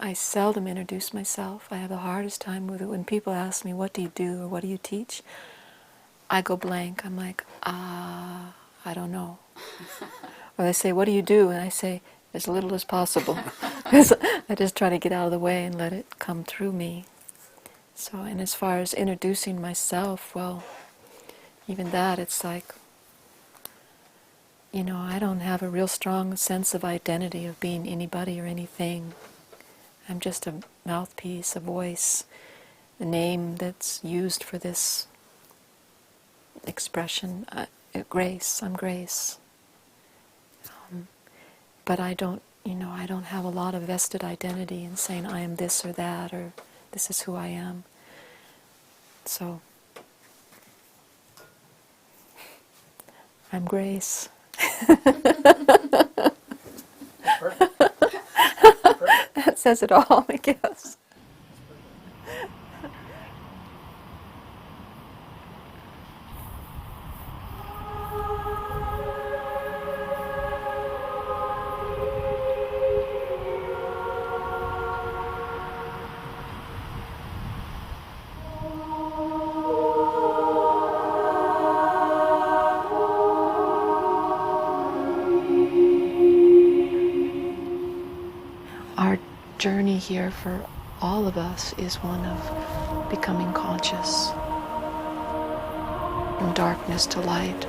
I seldom introduce myself. I have the hardest time with it. When people ask me, what do you do or what do you teach? I go blank. I'm like, I don't know. Or they say, what do you do? And I say, as little as possible. Because I just try to get out of the way and let it come through me. So, and as far as introducing myself, well, even that, it's like, I don't have a real strong sense of identity of being anybody or anything. I'm just a mouthpiece, a voice, a name that's used for this expression. Grace, I'm Grace. But I don't have a lot of vested identity in saying I am this or that, or this is who I am. So, I'm Grace. Perfect. That says it all, I guess. Our journey here for all of us is one of becoming conscious, from darkness to light.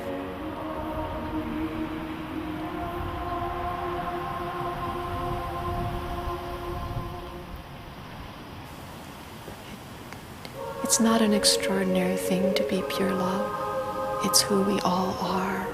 It's not an extraordinary thing to be pure love. It's who we all are.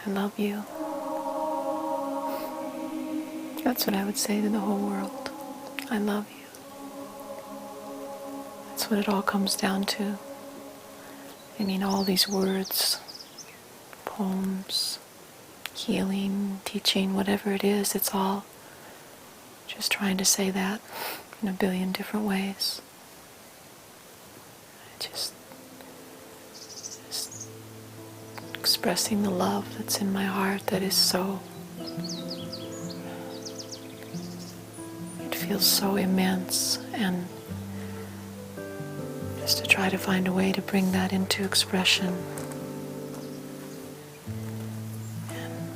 I love you. That's what I would say to the whole world. I love you. That's what it all comes down to. I mean, all these words, poems, healing, teaching, whatever it is, it's all just trying to say that in a billion different ways. Just expressing the love that's in my heart that is so, it feels so immense, and just to try to find a way to bring that into expression. And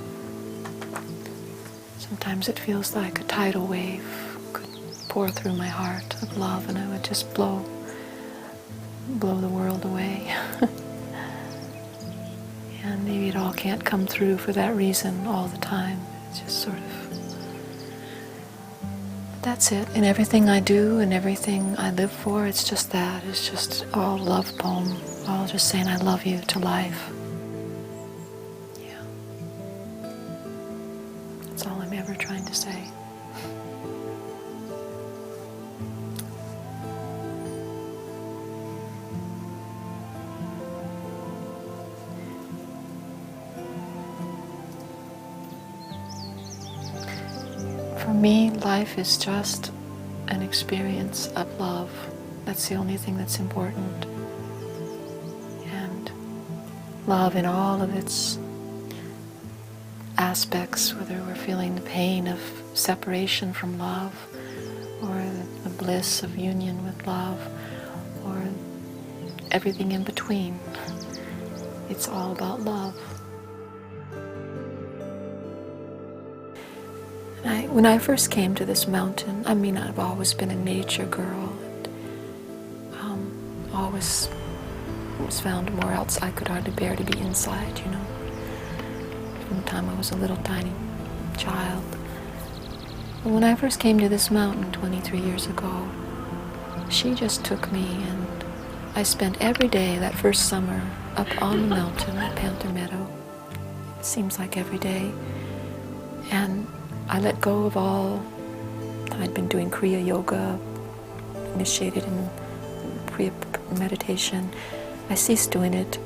sometimes it feels like a tidal wave could pour through my heart of love, and I would just blow the world away. And maybe it all can't come through for that reason all the time. It's just sort of, that's it. In everything I do and everything I live for, it's just that. It's just all love poem, all just saying I love you to life. Yeah. That's all I'm ever trying to say. For me, life is just an experience of love. That's the only thing that's important. And love in all of its aspects, whether we're feeling the pain of separation from love, or the bliss of union with love, or everything in between. It's all about love. When I first came to this mountain, I've always been a nature girl. And, always was found more else I could hardly bear to be inside, From the time I was a little tiny child. But when I first came to this mountain 23 years ago, she just took me, and I spent every day that first summer up on the mountain at Panther Meadow. It seems like every day. And I let go of all. I'd been doing Kriya Yoga, initiated in Kriya meditation. I ceased doing it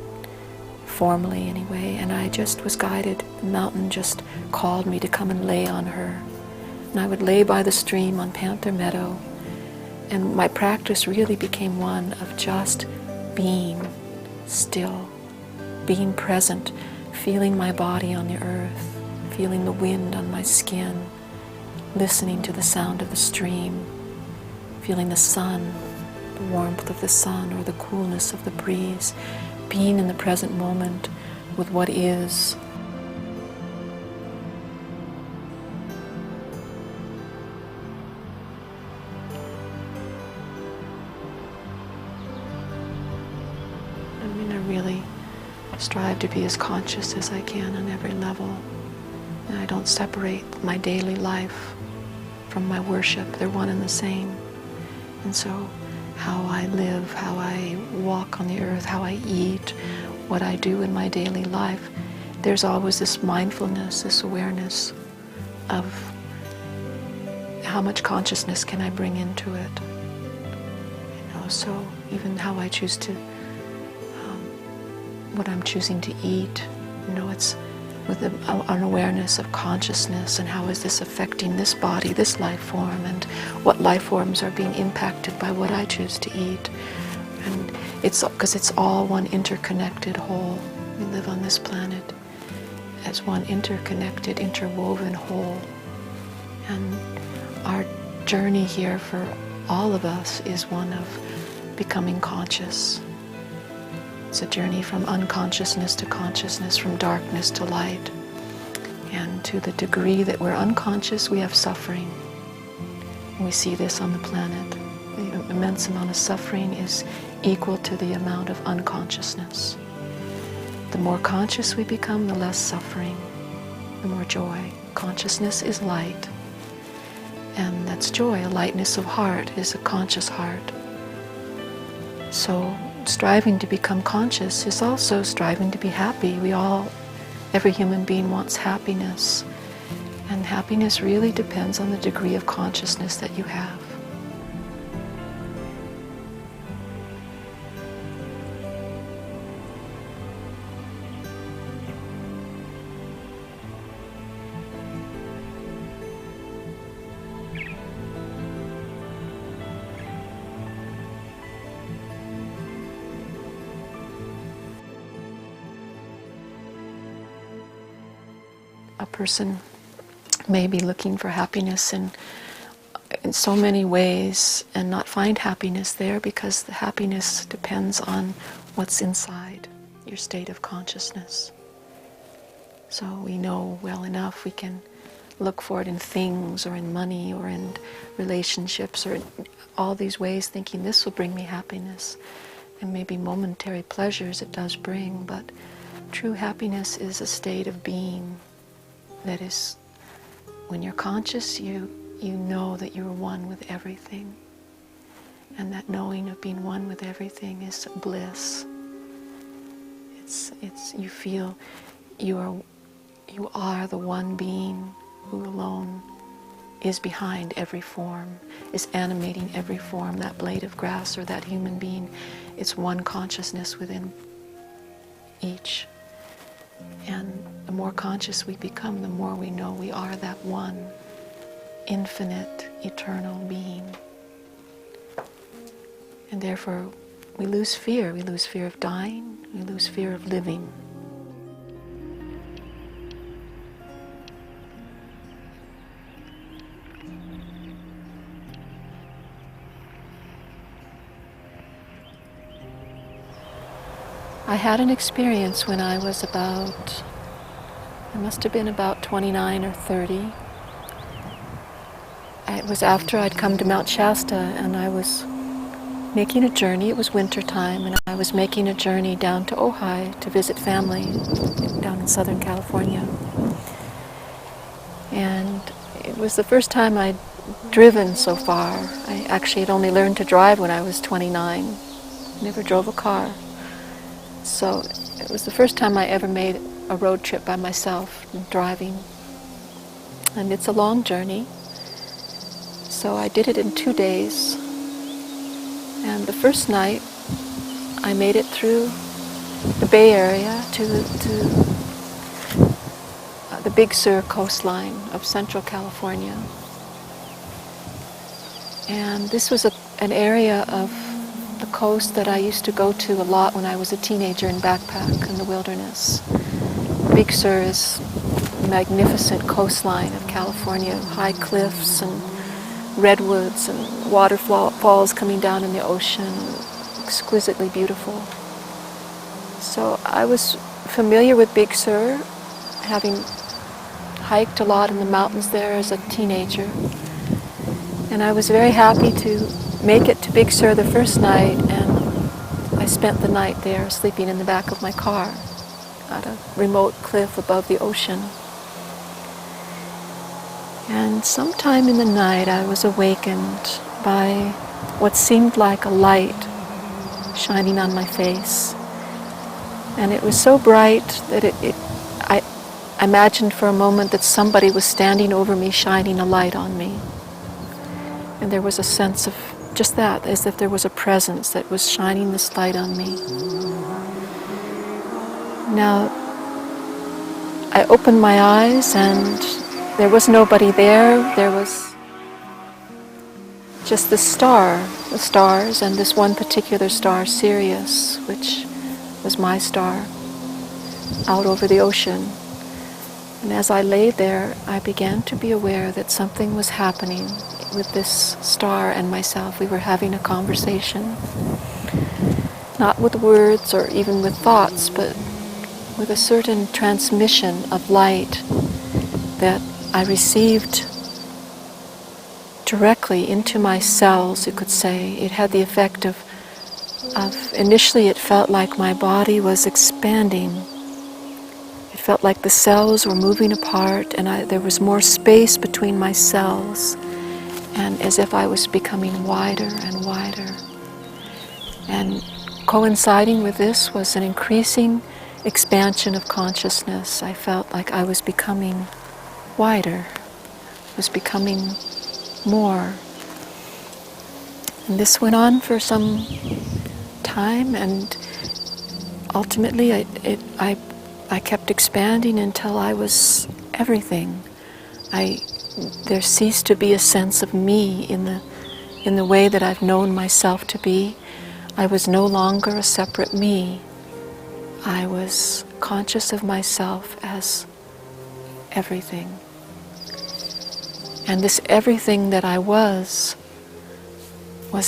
formally anyway, and I just was guided. The mountain just called me to come and lay on her. And I would lay by the stream on Panther Meadow, And my practice really became one of just being still, being present, feeling my body on the earth, feeling the wind on my skin, listening to the sound of the stream, feeling the sun, the warmth of the sun or the coolness of the breeze, being in the present moment with what is. I really strive to be as conscious as I can on every level. And I don't separate my daily life from my worship. They're one and the same. And so how I live, how I walk on the earth, how I eat, what I do in my daily life, there's always this mindfulness, this awareness of how much consciousness can I bring into it. So even how I choose to what I'm choosing to eat, it's with an awareness of consciousness and how is this affecting this body, this life form, and what life forms are being impacted by what I choose to eat. And it's because it's all one interconnected whole. We live on this planet as one interconnected, interwoven whole. And our journey here for all of us is one of becoming conscious. It's a journey from unconsciousness to consciousness, from darkness to light. And to the degree that we're unconscious, we have suffering. And we see this on the planet. The immense amount of suffering is equal to the amount of unconsciousness. The more conscious we become, the less suffering, the more joy. Consciousness is light. And that's joy. A lightness of heart is a conscious heart. So striving to become conscious is also striving to be happy. Every human being wants happiness. And happiness really depends on the degree of consciousness that you have. A person may be looking for happiness in so many ways and not find happiness there because the happiness depends on what's inside your state of consciousness. So we know well enough we can look for it in things or in money or in relationships or in all these ways thinking this will bring me happiness. And maybe momentary pleasures it does bring, but true happiness is a state of being. That is, when you're conscious, you know that you're one with everything. And that knowing of being one with everything is bliss. You feel you are the one being who alone is behind every form, is animating every form, that blade of grass or that human being. It's one consciousness within each. And the more conscious we become, the more we know we are that one infinite, eternal being. And therefore, we lose fear. We lose fear of dying. We lose fear of living. I had an experience when I was I must have been about 29 or 30. It was after I'd come to Mount Shasta and I was making a journey. It was winter time and I was making a journey down to Ojai to visit family down in Southern California. And it was the first time I'd driven so far. I actually had only learned to drive when I was 29. Never drove a car. So it was the first time I ever made a road trip by myself, driving. And it's a long journey. So I did it in 2 days. And the first night, I made it through the Bay Area to the Big Sur coastline of Central California. And this was an area of the coast that I used to go to a lot when I was a teenager and backpack in the wilderness. Big Sur is a magnificent coastline of California, high cliffs and redwoods and waterfalls coming down in the ocean, exquisitely beautiful. So I was familiar with Big Sur, having hiked a lot in the mountains there as a teenager. And I was very happy to make it to Big Sur the first night, and I spent the night there sleeping in the back of my car at a remote cliff above the ocean. And sometime in the night I was awakened by what seemed like a light shining on my face. And it was so bright that I imagined for a moment that somebody was standing over me, shining a light on me. And there was a sense of just that, as if there was a presence that was shining this light on me. Now, I opened my eyes and there was nobody there. There was just the stars, and this one particular star, Sirius, which was my star, out over the ocean. And as I lay there, I began to be aware that something was happening with this star and myself. We were having a conversation, not with words or even with thoughts, but with a certain transmission of light that I received directly into my cells, you could say. It had the effect of initially it felt like my body was expanding. It felt like the cells were moving apart, and there was more space between my cells, and as if I was becoming wider and wider. And coinciding with this was an increasing expansion of consciousness. I felt like I was becoming wider, was becoming more. And this went on for some time, and ultimately I kept expanding until I was everything. There ceased to be a sense of me in the way that I've known myself to be. I was no longer a separate me. I was conscious of myself as everything. And this everything that I was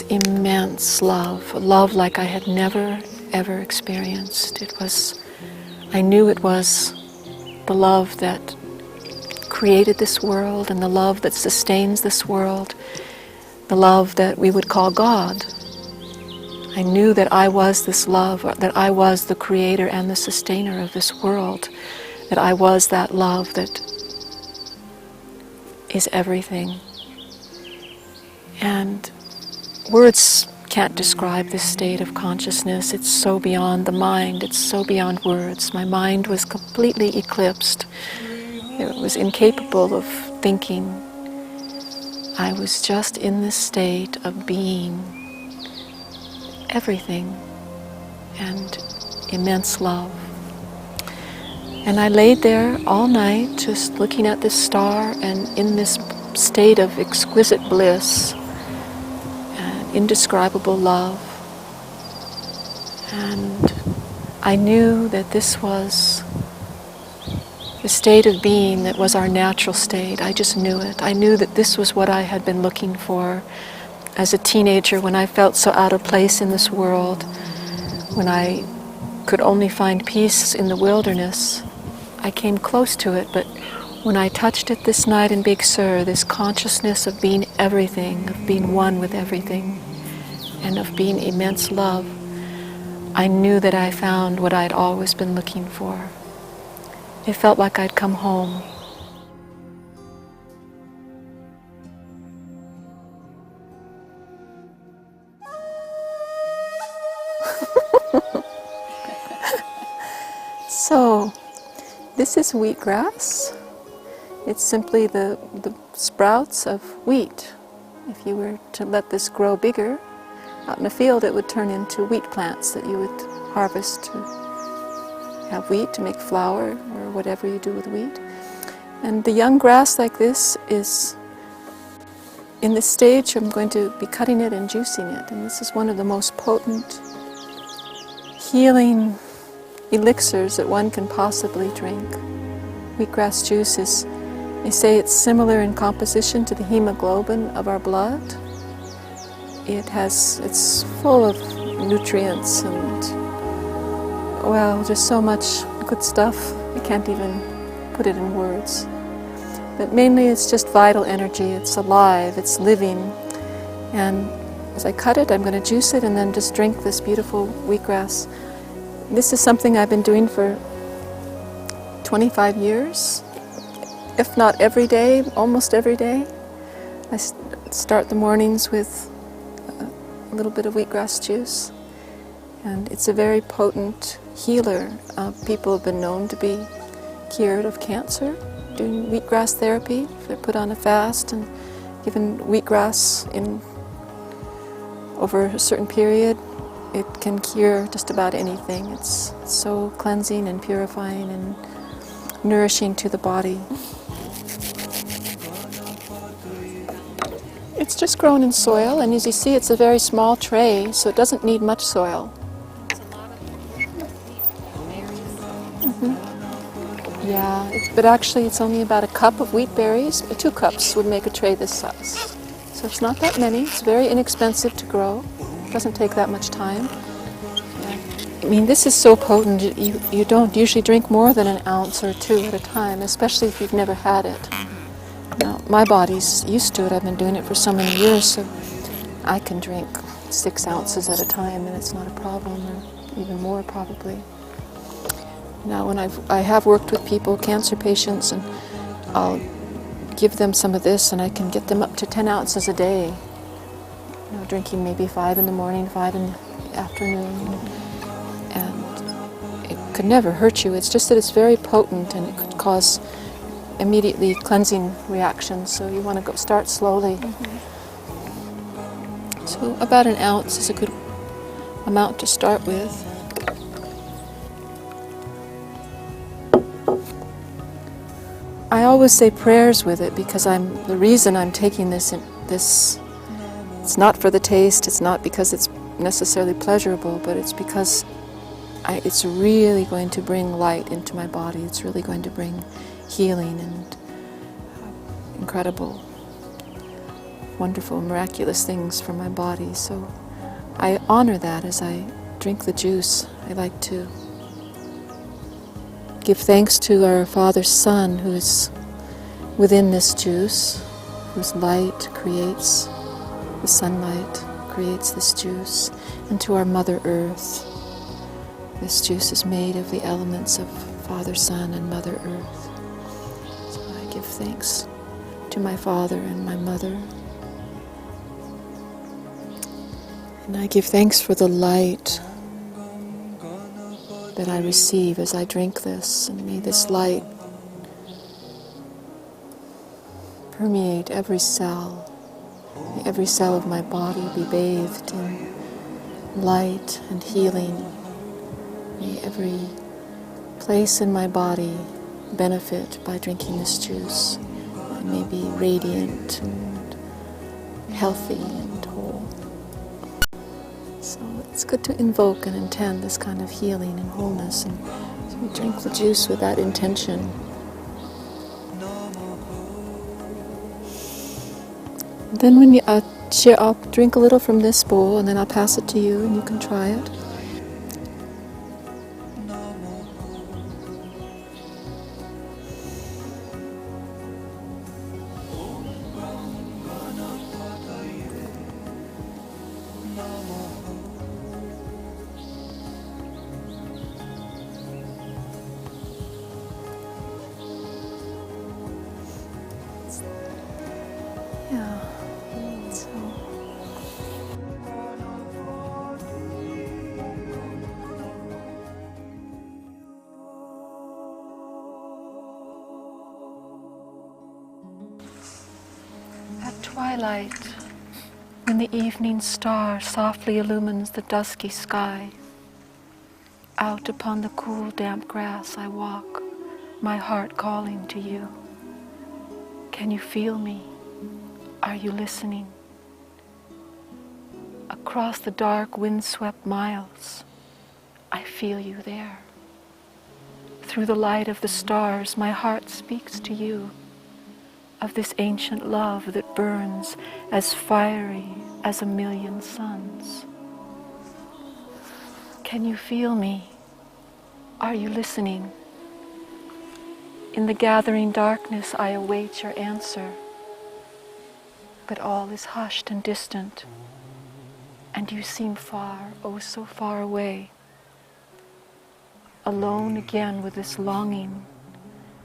immense love like I had never, ever experienced. I knew it was the love that created this world and the love that sustains this world, the love that we would call God. I knew that I was this love, that I was the creator and the sustainer of this world, that I was that love that is everything. And words can't describe this state of consciousness. It's so beyond the mind, it's so beyond words. My mind was completely eclipsed. It was incapable of thinking. I was just in this state of being everything and immense love. And I laid there all night just looking at this star and in this state of exquisite bliss and indescribable love. And I knew that this was the state of being that was our natural state. I just knew it. I knew that this was what I had been looking for as a teenager, when I felt so out of place in this world, when I could only find peace in the wilderness. I came close to it, but when I touched it this night in Big Sur, this consciousness of being everything, of being one with everything, and of being immense love, I knew that I found what I'd always been looking for. It felt like I'd come home. So, this is wheatgrass. It's simply the sprouts of wheat. If you were to let this grow bigger, out in a field it would turn into wheat plants that you would harvest to have wheat, to make flour, or whatever you do with wheat. And the young grass like this is in this stage I'm going to be cutting it and juicing it, and this is one of the most potent healing elixirs that one can possibly drink. Wheatgrass juice is, they say it's similar in composition to the hemoglobin of our blood. It's full of nutrients and, well, just so much good stuff. I can't even put it in words. But mainly it's just vital energy. It's alive, it's living. And as I cut it, I'm going to juice it and then just drink this beautiful wheatgrass. This is something I've been doing for 25 years, if not every day, almost every day. I start the mornings with a little bit of wheatgrass juice, and it's a very potent healer. People have been known to be cured of cancer doing wheatgrass therapy. If they're put on a fast and given wheatgrass over a certain period, it can cure just about anything. It's so cleansing and purifying and nourishing to the body. It's just grown in soil, and as you see, it's a very small tray, so it doesn't need much soil. Yeah, but actually it's only about a cup of wheat berries. 2 cups would make a tray this size. So it's not that many. It's very inexpensive to grow. It doesn't take that much time. I mean, this is so potent. You don't usually drink more than an ounce or 2 at a time, especially if you've never had it. Now, my body's used to it. I've been doing it for so many years, so I can drink 6 ounces at a time, and it's not a problem, or even more probably. Now, when I have worked with people, cancer patients, and I'll give them some of this, and I can get them up to 10 ounces a day. You know, drinking maybe 5 in the morning, 5 in the afternoon, and it could never hurt you. It's just that it's very potent, and it could cause immediately cleansing reactions. So you want to start slowly. So about an ounce is a good amount to start with. I always say prayers with it because the reason I'm taking this, it's not for the taste, it's not because it's necessarily pleasurable, but it's because it's really going to bring light into my body. It's really going to bring healing and incredible, wonderful, miraculous things for my body. So I honor that as I drink the juice. I like to give thanks to our Father Sun, who is within this juice, whose light creates, the sunlight creates this juice, and to our Mother Earth. This juice is made of the elements of Father Sun and Mother Earth. So I give thanks to my Father and my Mother. And I give thanks for the light that I receive as I drink this, and may this light permeate every cell. May every cell of my body be bathed in light and healing. May every place in my body benefit by drinking this juice. I may be radiant and healthy and whole. So it's good to invoke and intend this kind of healing and wholeness, and so we drink the juice with that intention. Then when I'll drink a little from this bowl, and then I'll pass it to you, and you can try it. Yeah. So. At twilight, when the evening star softly illumines the dusky sky, out upon the cool, damp grass I walk, my heart calling to you. Can you feel me? Are you listening? Across the dark, windswept miles, I feel you there. Through the light of the stars, my heart speaks to you of this ancient love that burns as fiery as a million suns. Can you feel me? Are you listening? In the gathering darkness, I await your answer. But all is hushed and distant, and you seem far, oh so far away, alone again with this longing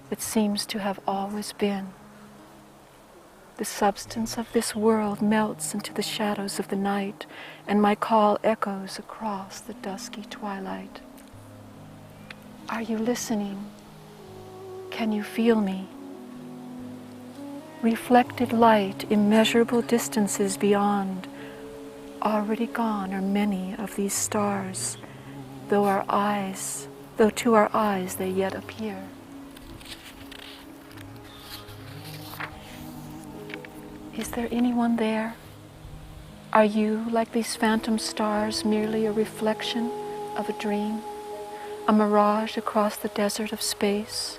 that seems to have always been. The substance of this world melts into the shadows of the night, and my call echoes across the dusky twilight. Are you listening? Can you feel me? Reflected light, immeasurable distances beyond. Already gone are many of these stars, though to our eyes they yet appear. Is there anyone there? Are you, like these phantom stars, merely a reflection of a dream, a mirage across the desert of space?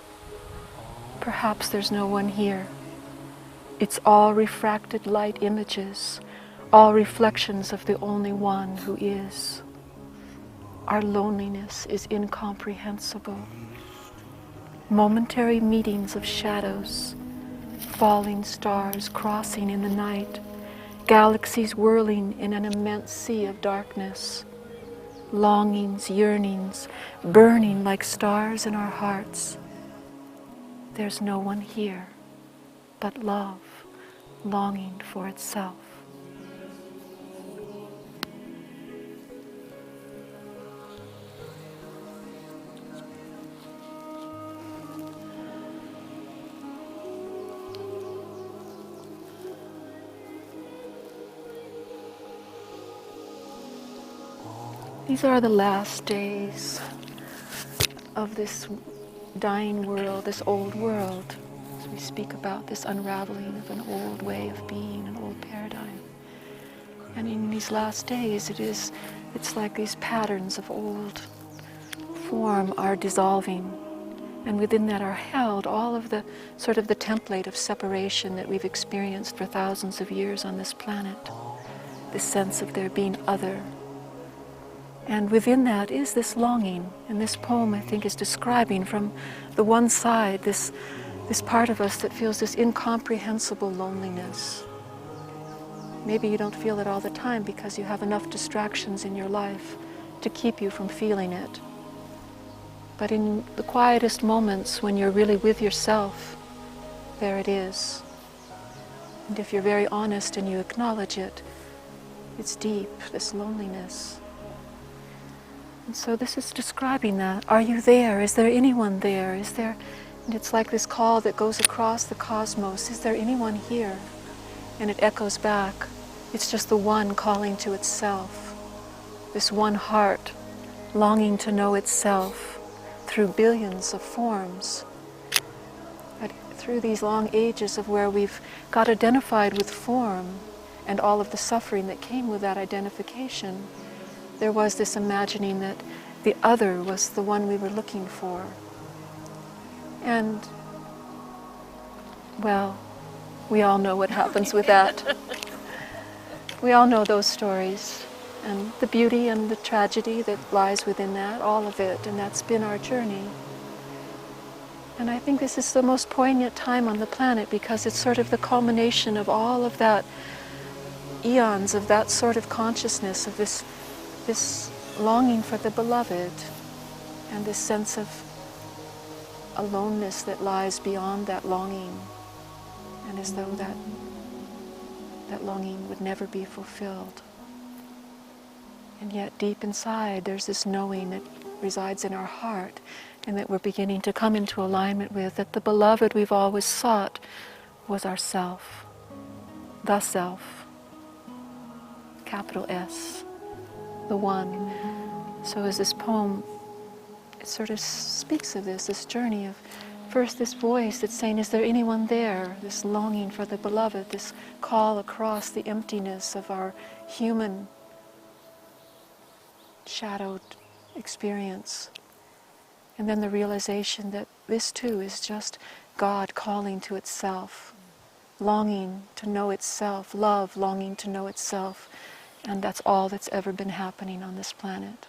Perhaps there's no one here. It's all refracted light images, all reflections of the only one who is. Our loneliness is incomprehensible. Momentary meetings of shadows, falling stars crossing in the night, galaxies whirling in an immense sea of darkness, longings, yearnings, burning like stars in our hearts. There's no one here but love, longing for itself. These are the last days of this dying world, this old world, as we speak about this unraveling of an old way of being, an old paradigm. And in these last days, it's like these patterns of old form are dissolving, and within that are held all of the sort of the template of separation that we've experienced for thousands of years on this planet, this sense of there being other. And within that is this longing, and this poem, I think, is describing from the one side this part of us that feels this incomprehensible loneliness. Maybe you don't feel it all the time because you have enough distractions in your life to keep you from feeling it. But in the quietest moments when you're really with yourself, there it is. And if you're very honest and you acknowledge it, it's deep, this loneliness. And so this is describing that. Are you there? Is there anyone there? Is there, and it's like this call that goes across the cosmos. Is there anyone here? And it echoes back. It's just the one calling to itself. This one heart longing to know itself through billions of forms. But through these long ages of where we've got identified with form and all of the suffering that came with that identification, there was this imagining that the other was the one we were looking for. And, well, we all know what happens with that. We all know those stories, and the beauty and the tragedy that lies within that, all of it, and that's been our journey. And I think this is the most poignant time on the planet because it's sort of the culmination of all of that, eons of that sort of consciousness, of this longing for the beloved, and this sense of aloneness that lies beyond that longing, and as though that longing would never be fulfilled. And yet deep inside there's this knowing that resides in our heart and that we're beginning to come into alignment with, that the beloved we've always sought was ourself, the self, capital S, the one. So as this poem, it sort of speaks of this journey of First, this voice that's saying, is there anyone there? This longing for the beloved, this call across the emptiness of our human shadowed experience. And then the realization that this too is just God calling to itself, longing to know itself, love longing to know itself. And that's all that's ever been happening on this planet.